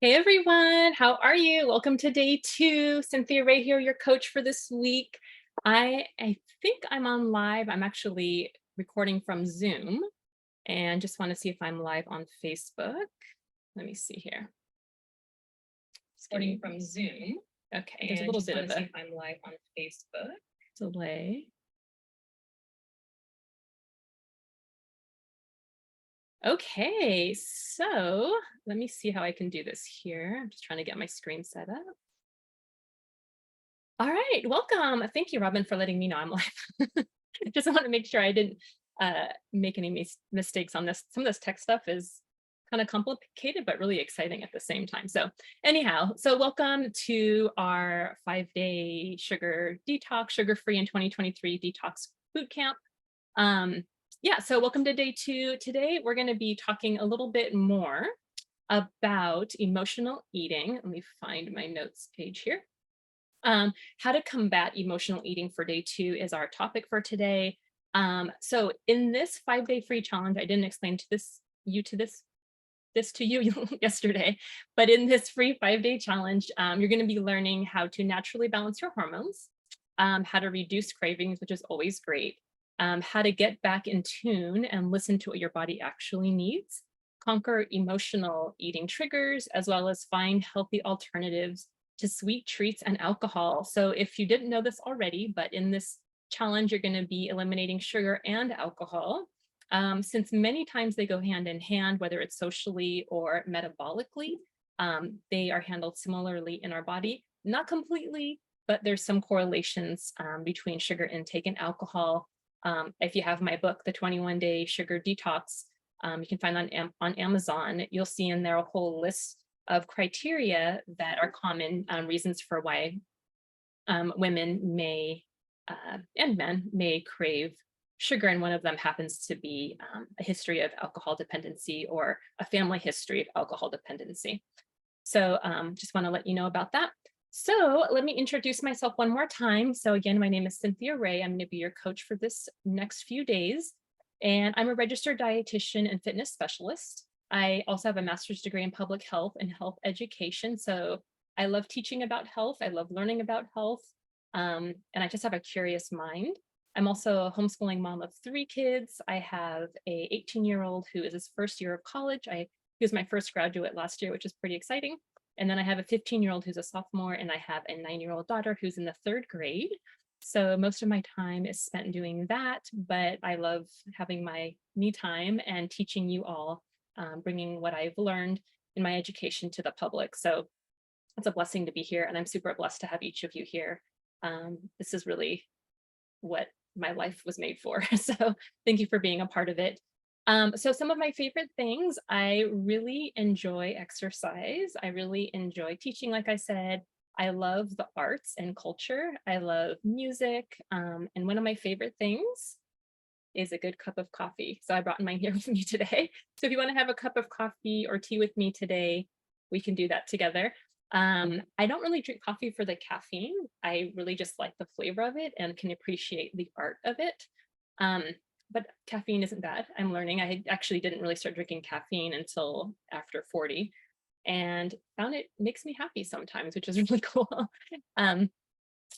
Hey everyone, how are you? Welcome to day 2. Cynthia Ray here, your coach for this week. I think I'm on live. I'm actually recording from Zoom and just want to see if I'm live on Facebook. Let me see here. Recording from Zoom. Okay, there's a little bit of a I'm live on Facebook delay. Okay, so let me see how I can do this here. I'm just trying to get my screen set up. All right, welcome. Thank you, Robin, for letting me know I'm live. Just want to make sure I didn't make any mistakes on this. Some of this tech stuff is kind of complicated, but really exciting at the same time. So anyhow, so welcome to our 5-day sugar detox, sugar-free in 2023 Detox Bootcamp. Yeah, so welcome to day 2. Today, we're going to be talking a little bit more about emotional eating. Let me find my notes page here. How to combat emotional eating for day 2 is our topic for today. So in this 5-day free challenge, I didn't explain this to you yesterday, but in this free 5-day challenge, you're going to be learning how to naturally balance your hormones, how to reduce cravings, which is always great, how to get back in tune and listen to what your body actually needs, conquer emotional eating triggers, as well as find healthy alternatives to sweet treats and alcohol. So if you didn't know this already, but in this challenge, you're going to be eliminating sugar and alcohol. Since many times they go hand in hand, whether it's socially or metabolically, they are handled similarly in our body. Not completely, but there's some correlations between sugar intake and alcohol. If you have my book, The 21-Day Sugar Detox, you can find on Amazon, you'll see in there a whole list of criteria that are common reasons for why women may and men may crave sugar, and one of them happens to be a history of alcohol dependency or a family history of alcohol dependency. So just want to let you know about that. So let me introduce myself one more time. So again, my name is Cynthia Ray. I'm going to be your coach for this next few days, and I'm a registered dietitian and fitness specialist. I also have a master's degree in public health and health education. So I love teaching about health. I love learning about health. And I just have a curious mind. I'm also a homeschooling mom of 3 kids. I have a 18-year-old who is his first year of college. He was my first graduate last year, which is pretty exciting. And then I have a 15-year-old who's a sophomore, and I have a 9-year-old daughter who's in the 3rd grade. So most of my time is spent doing that, but I love having my me time and teaching you all, bringing what I've learned in my education to the public. So it's a blessing to be here, and I'm super blessed to have each of you here. This is really what my life was made for. So thank you for being a part of it. So some of my favorite things, I really enjoy exercise. I really enjoy teaching, like I said. I love the arts and culture. I love music. And one of my favorite things is a good cup of coffee. So I brought mine here with me today. So if you want to have a cup of coffee or tea with me today, we can do that together. I don't really drink coffee for the caffeine. I really just like the flavor of it and can appreciate the art of it. But caffeine isn't bad. I'm learning. I actually didn't really start drinking caffeine until after 40 and found it makes me happy sometimes, which is really cool.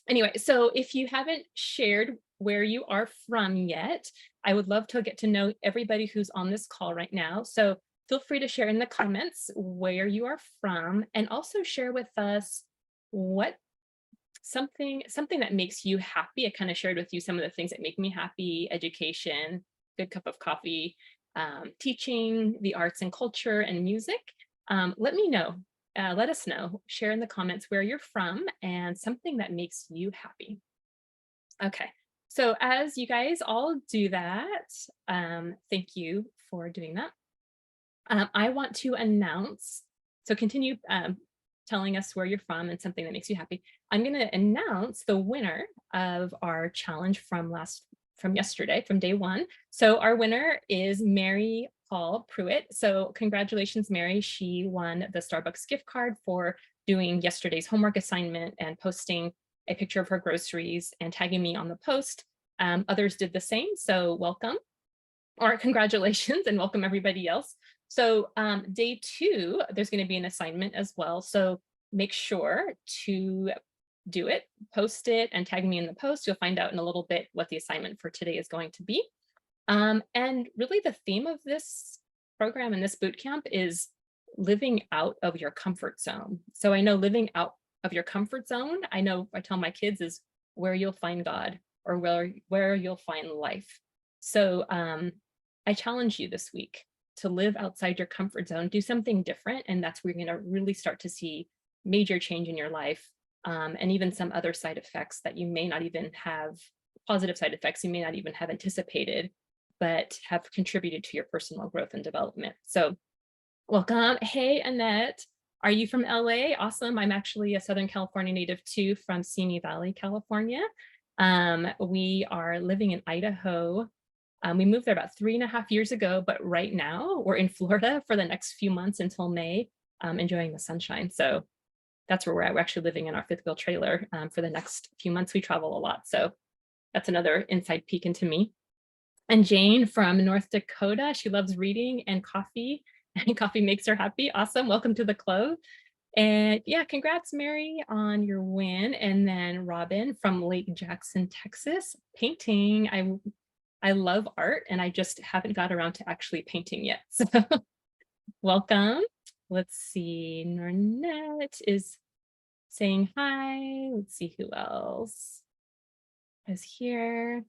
Anyway, so if you haven't shared where you are from yet, I would love to get to know everybody who's on this call right now. So feel free to share in the comments where you are from, and also share with us what something that makes you happy. I kind of shared with you some of the things that make me happy: education, good cup of coffee, teaching, the arts and culture, and music. Let me know. Let us know. Share in the comments where you're from and something that makes you happy. Okay, so as you guys all do that, thank you for doing that. I want to announce, so continue telling us where you're from and something that makes you happy. I'm going to announce the winner of our challenge from yesterday, from day 1. So our winner is Mary Paul Pruitt. So congratulations, Mary. She won the Starbucks gift card for doing yesterday's homework assignment and posting a picture of her groceries and tagging me on the post. Others did the same, so welcome, or congratulations, and welcome everybody else. So day 2, there's going to be an assignment as well. So make sure to do it, post it, and tag me in the post. You'll find out in a little bit what the assignment for today is going to be. And really the theme of this program and this boot camp is living out of your comfort zone. So I know living out of your comfort zone, I know I tell my kids, is where you'll find God, or where you'll find life. So I challenge you this week to live outside your comfort zone, do something different, and that's where you're going to really start to see major change in your life, and even some other side effects that you may not even have, positive side effects you may not even have anticipated, but have contributed to your personal growth and development. So welcome. Hey, Annette. Are you from LA? Awesome. I'm actually a Southern California native too, from Simi Valley, California. We are living in Idaho. We moved there about 3.5 years ago, but right now we're in Florida for the next few months until May, enjoying the sunshine. So that's where we're at. We're actually living in our fifth wheel trailer for the next few months. We travel a lot. So that's another inside peek into me. And Jane from North Dakota, she loves reading and coffee, and coffee makes her happy. Awesome. Welcome to the club. And yeah, congrats, Mary, on your win. And then Robin from Lake Jackson, Texas, painting. I love art, and I just haven't got around to actually painting yet. So welcome. Let's see. Nornette is saying hi. Let's see who else is here.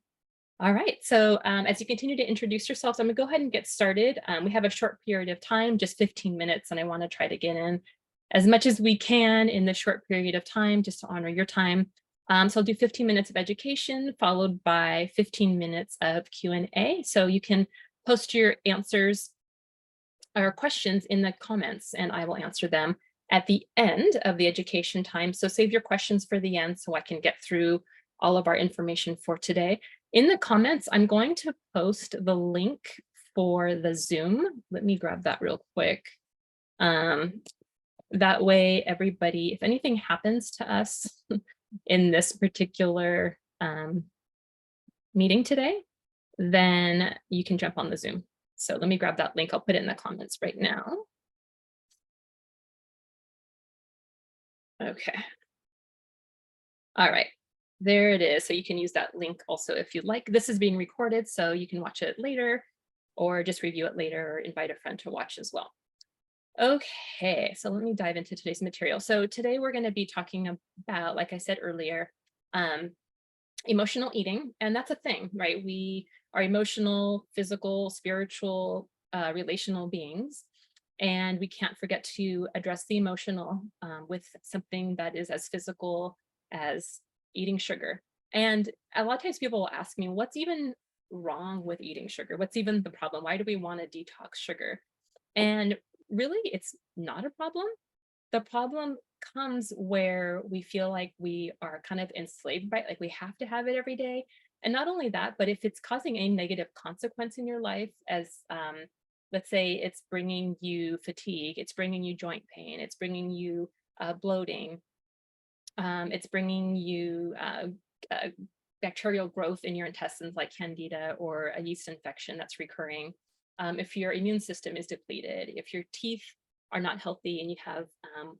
All right, so as you continue to introduce yourselves, I'm gonna go ahead and get started. We have a short period of time, just 15 minutes, and I wanna try to get in as much as we can in this short period of time, just to honor your time. So I'll do 15 minutes of education, followed by 15 minutes of Q&A. So you can post your answers or questions in the comments, and I will answer them at the end of the education time. So save your questions for the end so I can get through all of our information for today. In the comments, I'm going to post the link for the Zoom. Let me grab that real quick. That way, everybody, if anything happens to us in this particular meeting today, then you can jump on the Zoom. So let me grab that link. I'll put it in the comments right now. Okay. All right. There it is. So you can use that link also if you'd like. This is being recorded, so you can watch it later or just review it later or invite a friend to watch as well. Okay, so let me dive into today's material. So today we're going to be talking about, like I said earlier, emotional eating. And that's a thing, right? We are emotional, physical, spiritual, relational beings. And we can't forget to address the emotional with something that is as physical as eating sugar. And a lot of times people will ask me, what's even wrong with eating sugar? What's even the problem? Why do we want to detox sugar? And really, it's not a problem. The problem comes where we feel like we are kind of enslaved by it, like we have to have it every day. And not only that, but if it's causing a negative consequence in your life, as let's say it's bringing you fatigue, it's bringing you joint pain, it's bringing you bloating, it's bringing you bacterial growth in your intestines like candida or a yeast infection that's recurring. If your immune system is depleted, if your teeth are not healthy and you have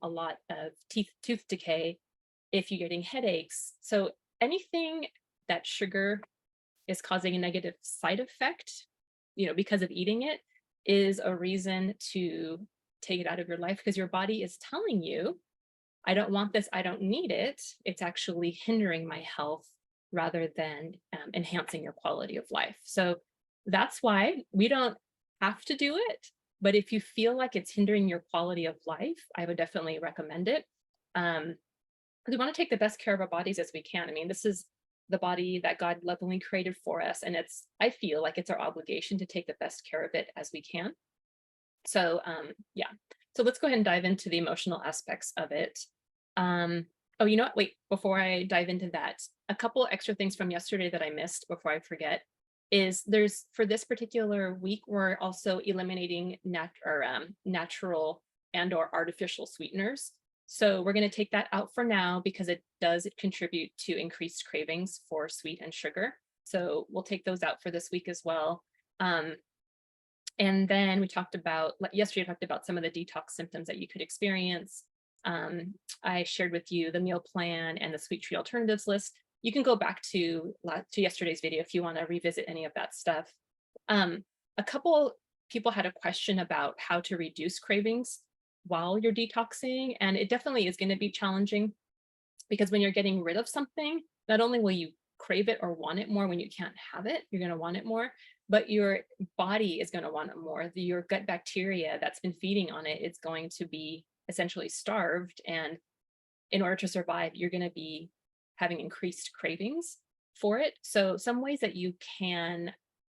a lot of tooth decay, if you're getting headaches. So anything that sugar is causing a negative side effect, because of eating it, is a reason to take it out of your life, because your body is telling you, I don't want this, I don't need it. It's actually hindering my health rather than enhancing your quality of life. So that's why we don't have to do it. But if you feel like it's hindering your quality of life, I would definitely recommend it. We want to take the best care of our bodies as we can. I mean, this is the body that God lovingly created for us. And I feel like it's our obligation to take the best care of it as we can. So yeah, so let's go ahead and dive into the emotional aspects of it. Oh, you know what? Wait, before I dive into that, a couple extra things from yesterday that I missed before I forget is for this particular week, we're also eliminating natural and or artificial sweeteners. So we're going to take that out for now because it does contribute to increased cravings for sweet and sugar. So we'll take those out for this week as well. And then we talked about, like yesterday, I talked about some of the detox symptoms that you could experience. I shared with you the meal plan and the sweet treat alternatives list. You can go back to yesterday's video if you want to revisit any of that stuff. A couple people had a question about how to reduce cravings while you're detoxing, and it definitely is going to be challenging because when you're getting rid of something, not only will you crave it or want it more when you can't have it, you're going to want it more, but your body is going to want it more. Your gut bacteria that's been feeding on it, it's going to be essentially starved. And in order to survive, you're going to be having increased cravings for it. So, some ways that you can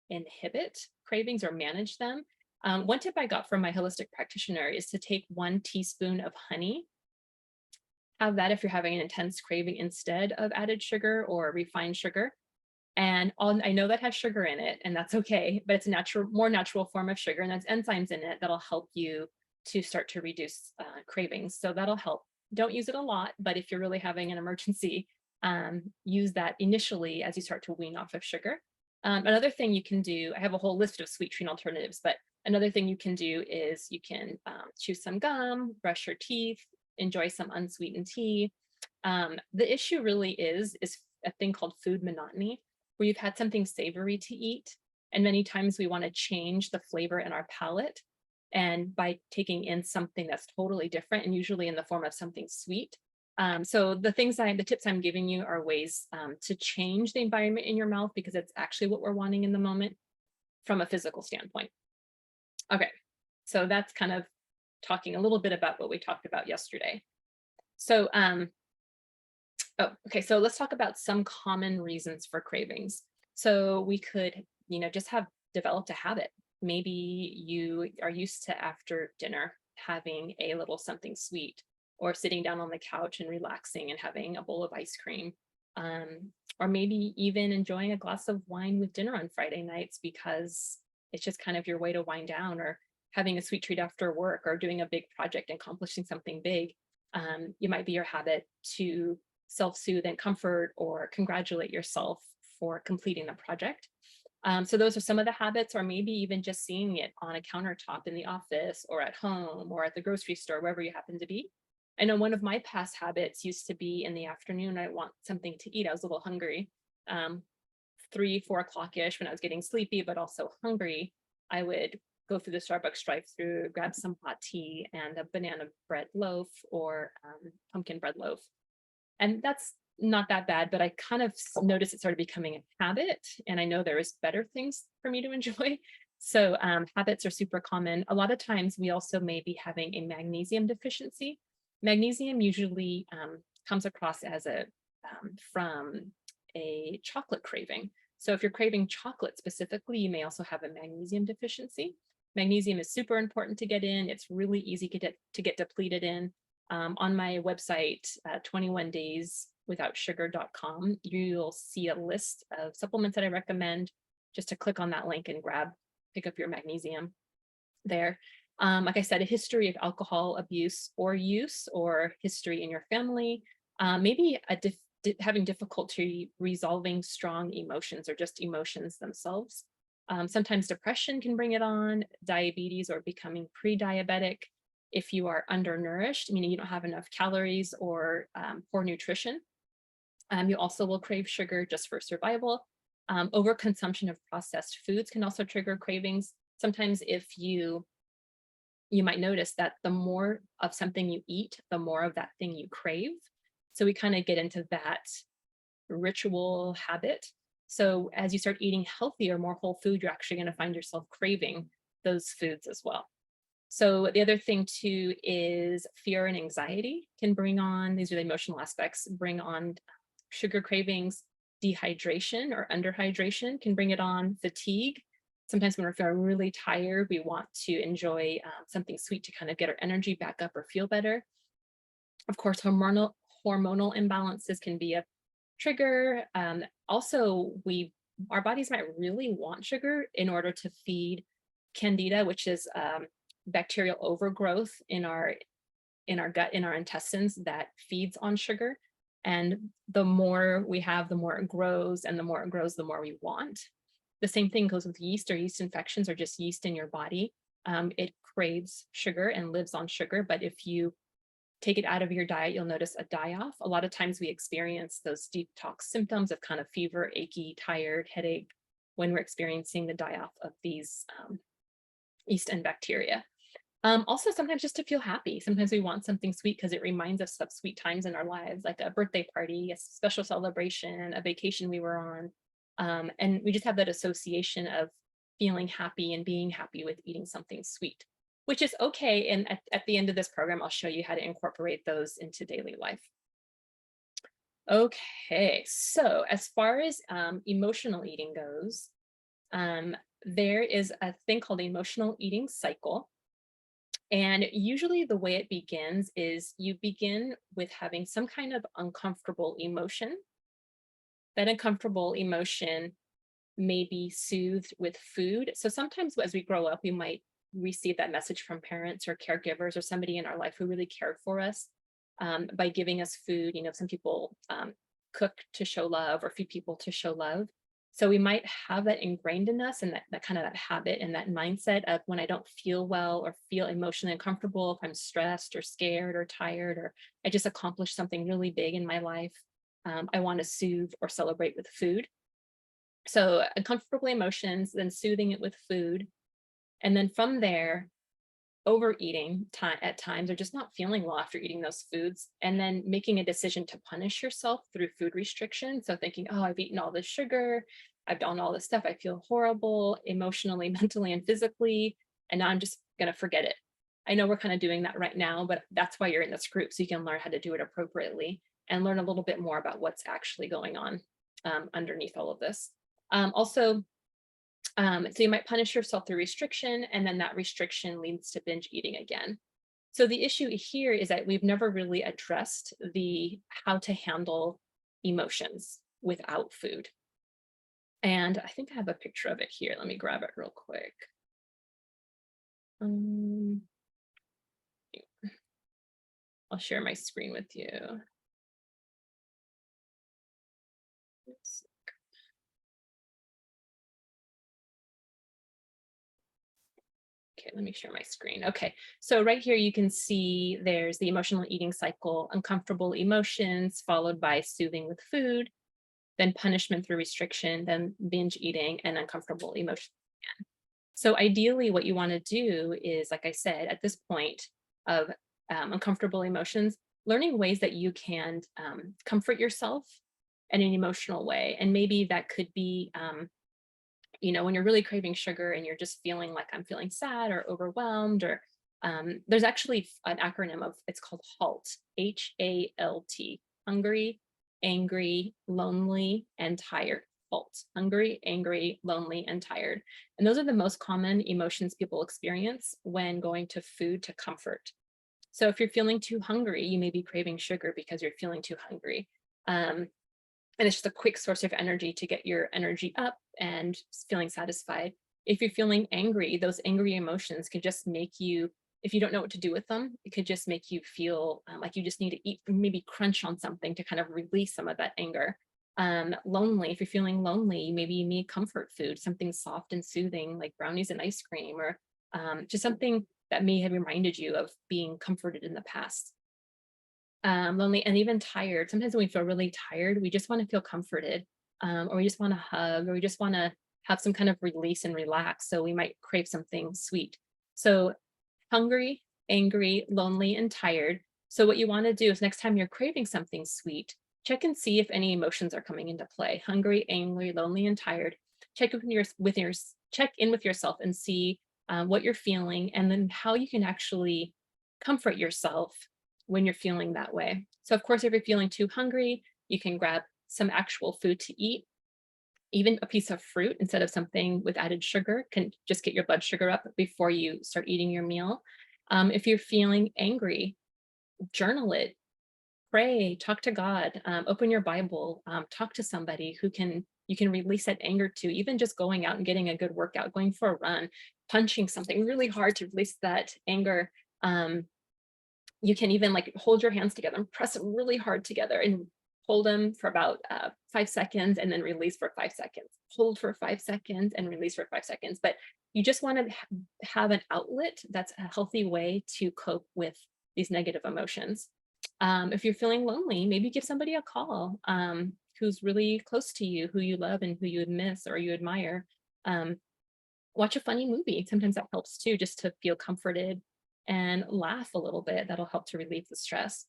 inhibit cravings or manage them. One tip I got from my holistic practitioner is to take 1 teaspoon of honey. Have that if you're having an intense craving instead of added sugar or refined sugar. And I know that has sugar in it, and that's okay, but it's a more natural form of sugar, and there's enzymes in it that'll help you to start to reduce cravings. So that'll help. Don't use it a lot, but if you're really having an emergency, use that initially as you start to wean off of sugar. Another thing you can do, I have a whole list of sweet treat alternatives, but another thing you can do is you can chew some gum, brush your teeth, enjoy some unsweetened tea. The issue really is a thing called food monotony, where you've had something savory to eat, and many times we want to change the flavor in our palate. And by taking in something that's totally different, and usually in the form of something sweet. So the tips I'm giving you are ways to change the environment in your mouth because it's actually what we're wanting in the moment from a physical standpoint. Okay, so that's kind of talking a little bit about what we talked about yesterday. So, okay, so let's talk about some common reasons for cravings. So we could, just have developed a habit. Maybe you are used to after dinner having a little something sweet, or sitting down on the couch and relaxing and having a bowl of ice cream. Or maybe even enjoying a glass of wine with dinner on Friday nights because it's just kind of your way to wind down, or having a sweet treat after work, or doing a big project and accomplishing something big. It might be your habit to self-soothe and comfort or congratulate yourself for completing the project. So those are some of the habits, or maybe even just seeing it on a countertop in the office or at home or at the grocery store, wherever you happen to be. I know one of my past habits used to be in the afternoon, I want something to eat. I was a little hungry. 3, 4 o'clock-ish when I was getting sleepy, but also hungry. I would go through the Starbucks drive-through, grab some hot tea and a banana bread loaf or pumpkin bread loaf. And that's not that bad, but I kind of noticed it started becoming a habit, and I know there is better things for me to enjoy. So habits are super common. A lot of times we also may be having a magnesium deficiency. Magnesium usually comes across as from a chocolate craving. So if you're craving chocolate specifically, you may also have a magnesium deficiency. Magnesium is super important to get in. It's really easy to get depleted in. On my website, 21dayswithoutsugar.com, you'll see a list of supplements that I recommend. Just to click on that link and pick up your magnesium there. Like I said, a history of alcohol abuse or use, or history in your family, maybe having difficulty resolving strong emotions or just emotions themselves. Sometimes depression can bring it on, diabetes or becoming pre-diabetic. If you are undernourished, meaning you don't have enough calories or poor nutrition, you also will crave sugar just for survival. Overconsumption of processed foods can also trigger cravings. Sometimes if you might notice that the more of something you eat, the more of that thing you crave. So we kind of get into that ritual habit. So as you start eating healthier, more whole food, you're actually going to find yourself craving those foods as well. So the other thing too is fear and anxiety can bring on, these are the emotional aspects, bring on sugar cravings. Dehydration or underhydration can bring it on. Fatigue. Sometimes when we're feeling really tired, we want to enjoy something sweet to kind of get our energy back up or feel better. Of course, hormonal imbalances can be a trigger. Also, our bodies might really want sugar in order to feed candida, which is bacterial overgrowth in our gut, in our intestines, that feeds on sugar. And the more we have, the more it grows, and the more it grows, the more we want. The same thing goes with yeast or yeast infections or just yeast in your body. It craves sugar and lives on sugar, but if you take it out of your diet, you'll notice a die-off. A lot of times we experience those detox symptoms of kind of fever, achy, tired, headache when we're experiencing the die-off of these yeast and bacteria. Also, sometimes just to feel happy. Sometimes we want something sweet because it reminds us of sweet times in our lives, like a birthday party, a special celebration, a vacation we were on. And we just have that association of feeling happy and being happy with eating something sweet, which is okay. And at the end of this program, I'll show you how to incorporate those into daily life. Okay, so as far as emotional eating goes, there is a thing called the emotional eating cycle. And usually the way it begins is you begin with having some kind of uncomfortable emotion. That uncomfortable emotion may be soothed with food. So sometimes as we grow up, we might receive that message from parents or caregivers or somebody in our life who really cared for us by giving us food. You know, some people cook to show love or feed people to show love. So we might have that ingrained in us and that kind of that habit and that mindset of when I don't feel well or feel emotionally uncomfortable, if I'm stressed or scared or tired, or I just accomplished something really big in my life, I want to soothe or celebrate with food. So uncomfortable emotions, then soothing it with food. And then from there, overeating at times or just not feeling well after eating those foods, and then making a decision to punish yourself through food restriction. So thinking, oh, I've eaten all this sugar, I've done all this stuff, I feel horrible emotionally, mentally, and physically, and now I'm just going to forget it. I know we're kind of doing that right now, but that's why you're in this group, so you can learn how to do it appropriately and learn a little bit more about what's actually going on underneath all of this. Also, so you might punish yourself through restriction, and then that restriction leads to binge eating again. So the issue here is that we've never really addressed the how to handle emotions without food. And I think I have a picture of it here. Let me grab it real quick. I'll share my screen with you. Oops. Okay, let me share my screen. Okay, so right here you can see there's the emotional eating cycle, uncomfortable emotions followed by soothing with food, then punishment through restriction, then binge eating, and uncomfortable emotions again. So ideally what you want to do is, like I said, at this point of uncomfortable emotions, learning ways that you can comfort yourself in an emotional way. And maybe that could be you know, when you're really craving sugar and you're just feeling like I'm feeling sad or overwhelmed, or there's actually an acronym of, it's called HALT, HALT, hungry, angry, lonely, and tired. HALT, hungry, angry, lonely, and tired. And those are the most common emotions people experience when going to food to comfort. So if you're feeling too hungry, you may be craving sugar because you're feeling too hungry. And it's just a quick source of energy to get your energy up and feeling satisfied. If you're feeling angry, those angry emotions can just make you, if you don't know what to do with them, it could just make you feel like you just need to eat, maybe crunch on something to kind of release some of that anger. Lonely, if you're feeling lonely, maybe you need comfort food, something soft and soothing like brownies and ice cream, or just something that may have reminded you of being comforted in the past. Lonely, and even tired. Sometimes when we feel really tired, we just want to feel comforted, or we just want to hug, or we just want to have some kind of release and relax. So we might crave something sweet. So hungry, angry, lonely, and tired. So what you want to do is next time you're craving something sweet, check and see if any emotions are coming into play. Hungry, angry, lonely, and tired. Check check in with yourself and see what you're feeling, and then how you can actually comfort yourself when you're feeling that way. So of course, if you're feeling too hungry, you can grab some actual food to eat. Even a piece of fruit instead of something with added sugar can just get your blood sugar up before you start eating your meal. If you're feeling angry, journal it, pray, talk to God, open your Bible, talk to somebody who you can release that anger to. Even just going out and getting a good workout, going for a run, punching something really hard to release that anger. You can even like hold your hands together and press them really hard together and hold them for about 5 seconds and then release for 5 seconds. Hold for 5 seconds and release for 5 seconds. But you just want to have an outlet that's a healthy way to cope with these negative emotions. If you're feeling lonely, maybe give somebody a call who's really close to you, who you love and who you miss or you admire. Um, Watch a funny movie. Sometimes that helps too, just to feel comforted and laugh a little bit. That'll help to relieve the stress.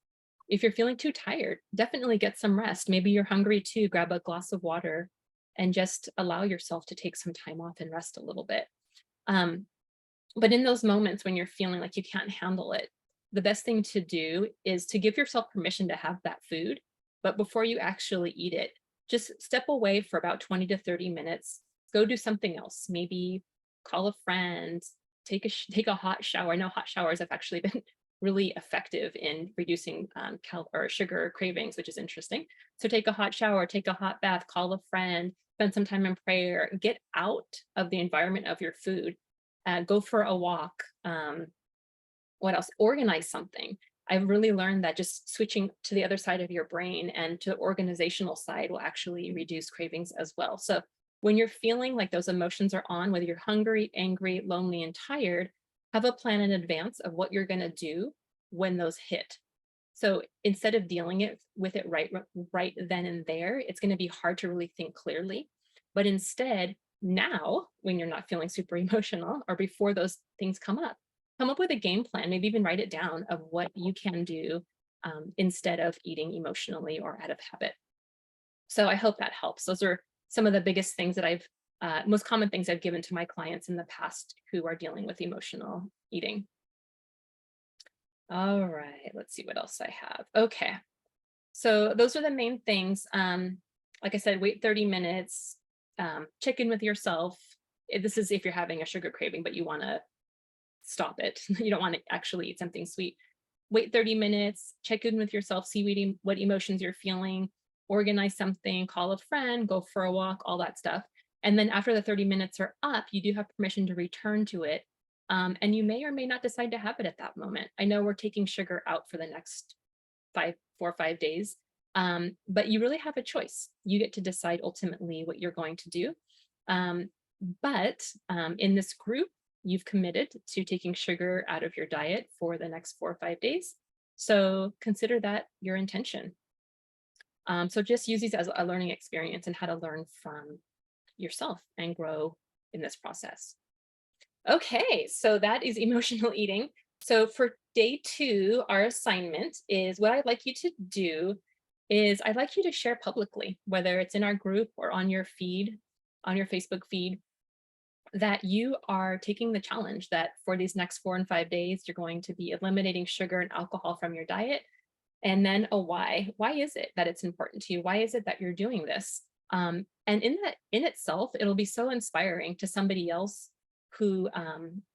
If you're feeling too tired, definitely get some rest. Maybe you're hungry too, grab a glass of water and just allow yourself to take some time off and rest a little bit. Um, but in those moments when you're feeling like you can't handle it, the best thing to do is to give yourself permission to have that food. But before you actually eat it, just step away for about 20 to 30 minutes, go do something else. Maybe call a friend, take a hot shower. I know hot showers have actually been really effective in reducing or sugar cravings, which is interesting. So take a hot shower, take a hot bath, call a friend, spend some time in prayer, get out of the environment of your food, go for a walk. What else? Organize something. I've really learned that just switching to the other side of your brain and to the organizational side will actually reduce cravings as well. So when you're feeling like those emotions are on, whether you're hungry, angry, lonely, and tired, have a plan in advance of what you're going to do when those hit. So instead of dealing with it right then and there, it's going to be hard to really think clearly. But instead, now, when you're not feeling super emotional or before those things come up with a game plan, maybe even write it down of what you can do instead of eating emotionally or out of habit. So I hope that helps. Those are some of the biggest things that most common things I've given to my clients in the past who are dealing with emotional eating. All right, let's see what else I have. Okay, so those are the main things. Like I said, wait 30 minutes, check in with yourself. This is if you're having a sugar craving, but you want to stop it. You don't want to actually eat something sweet. Wait 30 minutes, check in with yourself, see what emotions you're feeling, organize something, call a friend, go for a walk, all that stuff. And then after the 30 minutes are up, you do have permission to return to it. And you may or may not decide to have it at that moment. I know we're taking sugar out for the next 4 or 5 days, but you really have a choice. You get to decide ultimately what you're going to do. But in this group, you've committed to taking sugar out of your diet for the next 4 or 5 days. So consider that your intention. So just use these as a learning experience and how to learn from yourself and grow in this process. Okay, so that is emotional eating. So for day 2, our assignment is what I'd like you to do is I'd like you to share publicly, whether it's in our group or on your feed, on your Facebook feed, that you are taking the challenge that for these next 4 and 5 days, you're going to be eliminating sugar and alcohol from your diet. And then a why. Why is it that it's important to you? Why is it that you're doing this? And in itself, it'll be so inspiring to somebody else who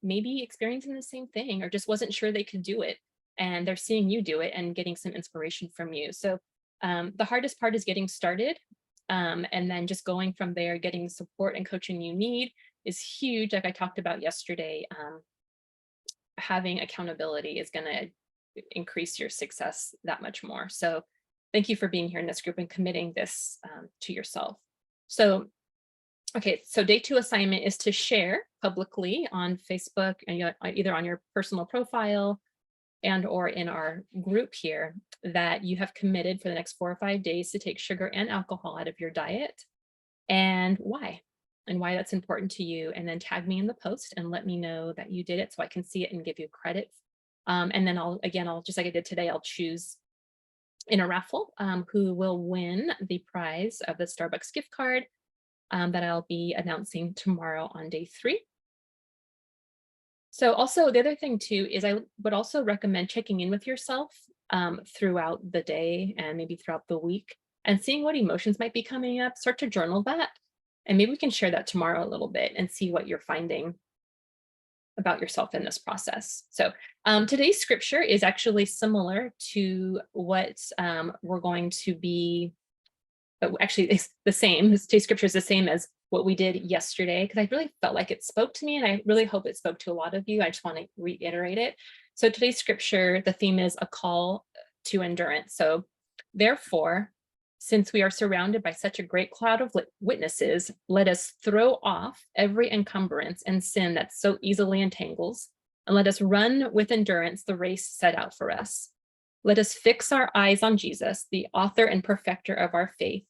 may be experiencing the same thing or just wasn't sure they could do it. And they're seeing you do it and getting some inspiration from you. So the hardest part is getting started. And then just going from there, getting the support and coaching you need is huge. Like I talked about yesterday, having accountability is going to increase your success that much more. So thank you for being here in this group and committing this to yourself. So, okay, so day 2 assignment is to share publicly on Facebook and either on your personal profile and or in our group here that you have committed for the next 4 or 5 days to take sugar and alcohol out of your diet and why that's important to you. And then tag me in the post and let me know that you did it so I can see it and give you credit. And then I'll just like I did today, I'll choose in a raffle who will win the prize of the Starbucks gift card that I'll be announcing tomorrow on day 3. So also the other thing too is I would also recommend checking in with yourself throughout the day and maybe throughout the week and seeing what emotions might be coming up. Start to journal that. And maybe we can share that tomorrow a little bit and see what you're finding about yourself in this process. So today's scripture is actually similar to what we're going to be, actually it's the same. Today's scripture is the same as what we did yesterday, because I really felt like it spoke to me and I really hope it spoke to a lot of you. I just want to reiterate it. So today's scripture, the theme is a call to endurance. So therefore, Since we are surrounded by such a great cloud of witnesses, let us throw off every encumbrance and sin that so easily entangles, and let us run with endurance the race set out for us. Let us fix our eyes on Jesus, the author and perfecter of our faith,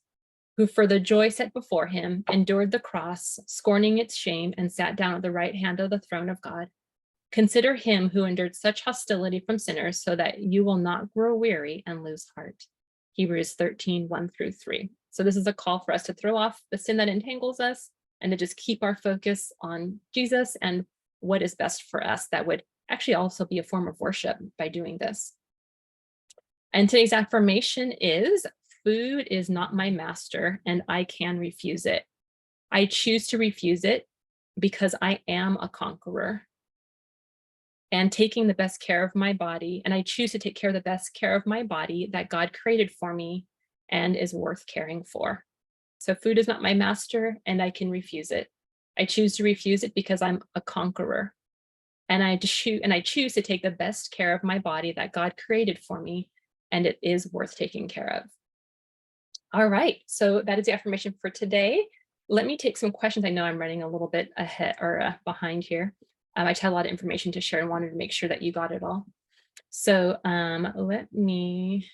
who for the joy set before him endured the cross, scorning its shame, and sat down at the right hand of the throne of God. Consider him who endured such hostility from sinners so that you will not grow weary and lose heart. Hebrews 13, 1-3. So this is a call for us to throw off the sin that entangles us and to just keep our focus on Jesus and what is best for us. That would actually also be a form of worship by doing this. And today's affirmation is, food is not my master and I can refuse it. I choose to refuse it because I am a conqueror. And taking the best care of my body, and I choose to take care of the best care of my body that God created for me and is worth caring for. So food is not my master and I can refuse it. I choose to refuse it because I'm a conqueror. And I choose to take the best care of my body that God created for me, and it is worth taking care of. All right, so that is the affirmation for today. Let me take some questions. I know I'm running a little bit ahead or behind here. I just had a lot of information to share and wanted to make sure that you got it all. So let me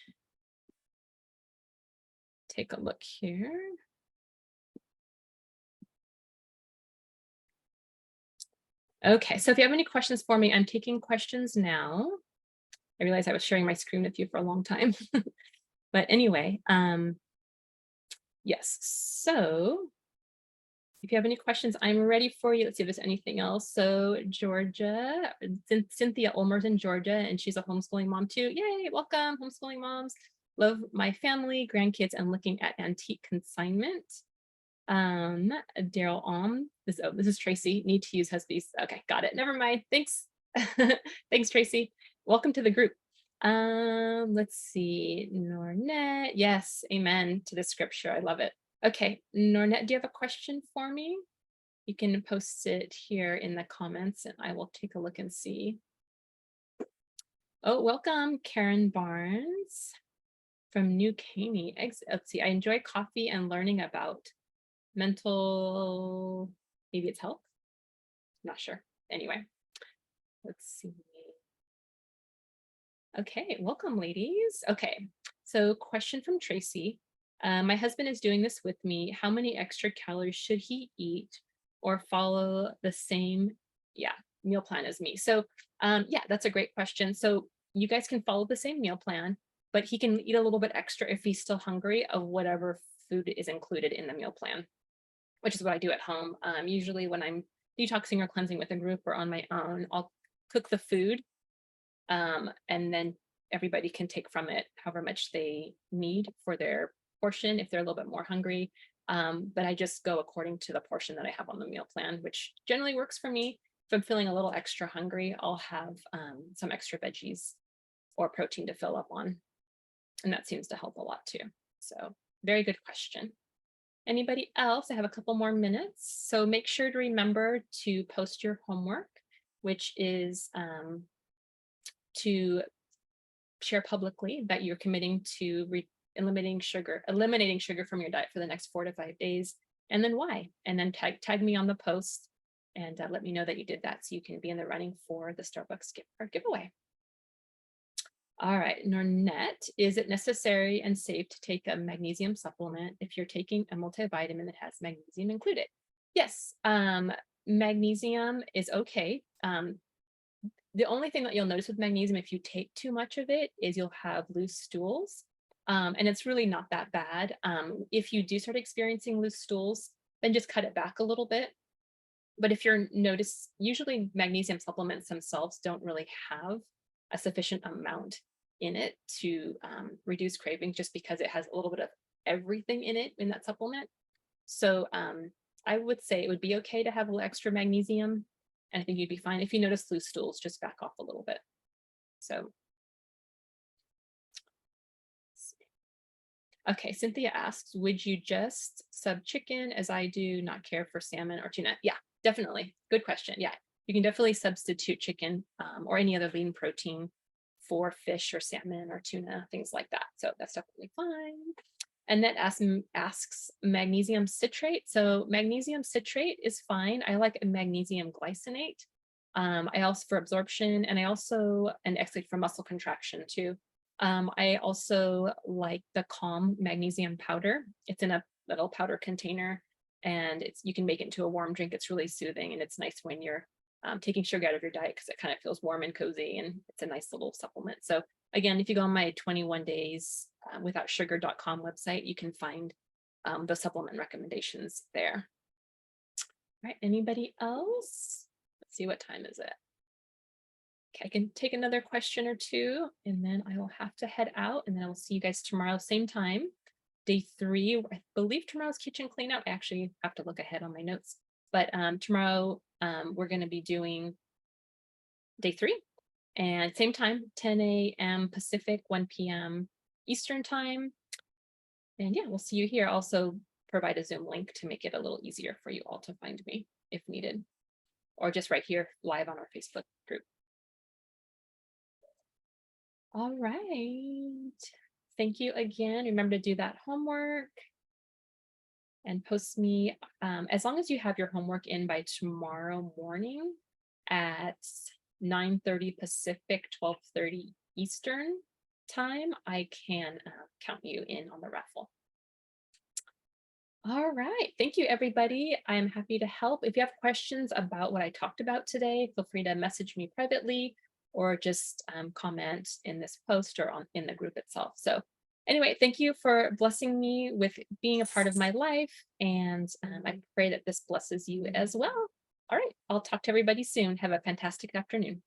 take a look here. Okay, so if you have any questions for me, I'm taking questions now. I realized I was sharing my screen with you for a long time. But anyway, yes, so if you have any questions, I'm ready for you. Let's see if there's anything else. So Georgia, Cynthia Ulmer's in Georgia, and she's a homeschooling mom too. Yay, welcome, homeschooling moms. Love my family, grandkids, and looking at antique consignment. Daryl this is Tracy. Need to use Huskies. Okay, got it. Never mind. Thanks. Thanks, Tracy. Welcome to the group. Let's see. Nornet. Yes, amen to the scripture. I love it. Okay, Nornet, do you have a question for me? You can post it here in the comments and I will take a look and see. Oh, welcome, Karen Barnes from New Caney. Let's see, I enjoy coffee and learning about mental, maybe it's health? Not sure. Anyway, let's see. Okay, welcome, ladies. Okay, so question from Tracy. My husband is doing this with me. How many extra calories should he eat or follow the same meal plan as me? So yeah, that's a great question. So you guys can follow the same meal plan, but he can eat a little bit extra if he's still hungry of whatever food is included in the meal plan, which is what I do at home. Usually when I'm detoxing or cleansing with a group or on my own, I'll cook the food and then everybody can take from it however much they need for their portion if they're a little bit more hungry. But I just go according to the portion that I have on the meal plan, which generally works for me. If I'm feeling a little extra hungry, I'll have some extra veggies or protein to fill up on. And that seems to help a lot too. So very good question. Anybody else? I have a couple more minutes. So make sure to remember to post your homework, which is to share publicly that you're committing to eliminating sugar from your diet for the next 4 to 5 days, and then why, and then tag me on the post and let me know that you did that so you can be in the running for the Starbucks gift card giveaway. All right, Nornette, is it necessary and safe to take a magnesium supplement if you're taking a multivitamin that has magnesium included? Yes, magnesium is okay. The only thing that you'll notice with magnesium, if you take too much of it, is you'll have loose stools. And it's really not that bad. If you do start experiencing loose stools, then just cut it back a little bit. But if you're usually magnesium supplements themselves don't really have a sufficient amount in it to reduce cravings, just because it has a little bit of everything in it in that supplement. So I would say it would be okay to have a little extra magnesium. And I think you'd be fine. If you notice loose stools, just back off a little bit. So, okay, Cynthia asks, would you just sub chicken as I do, not care for salmon or tuna? Yeah, definitely. Good question. Yeah, you can definitely substitute chicken or any other lean protein for fish or salmon or tuna, things like that. So that's definitely fine. Annette asks magnesium citrate. So magnesium citrate is fine. I like a magnesium glycinate. I also for absorption, and I also and actually for muscle contraction too. I also like the Calm magnesium powder. It's in a little powder container, and you can make it into a warm drink. It's really soothing, and it's nice when you're taking sugar out of your diet because it kind of feels warm and cozy, and it's a nice little supplement. So again, if you go on my 21 days without sugar.com website, you can find the supplement recommendations there. All right, anybody else? Let's see, what time is it? Okay, I can take another question or two, and then I will have to head out, and then I will see you guys tomorrow, same time. Day 3, I believe tomorrow's kitchen clean out. I actually have to look ahead on my notes, but tomorrow we're going to be doing day 3, and same time, 10 a.m. Pacific, 1 p.m. Eastern time. And yeah, we'll see you here. Also provide a Zoom link to make it a little easier for you all to find me if needed, or just right here live on our Facebook group. All right. Thank you again. Remember to do that homework and post me, as long as you have your homework in by tomorrow morning at 9:30 Pacific, 12:30 Eastern time, I can count you in on the raffle. All right. Thank you, everybody. I'm happy to help. If you have questions about what I talked about today, feel free to message me privately or just comment in this post or in the group itself. So anyway, thank you for blessing me with being a part of my life. And I pray that this blesses you as well. All right. I'll talk to everybody soon. Have a fantastic afternoon.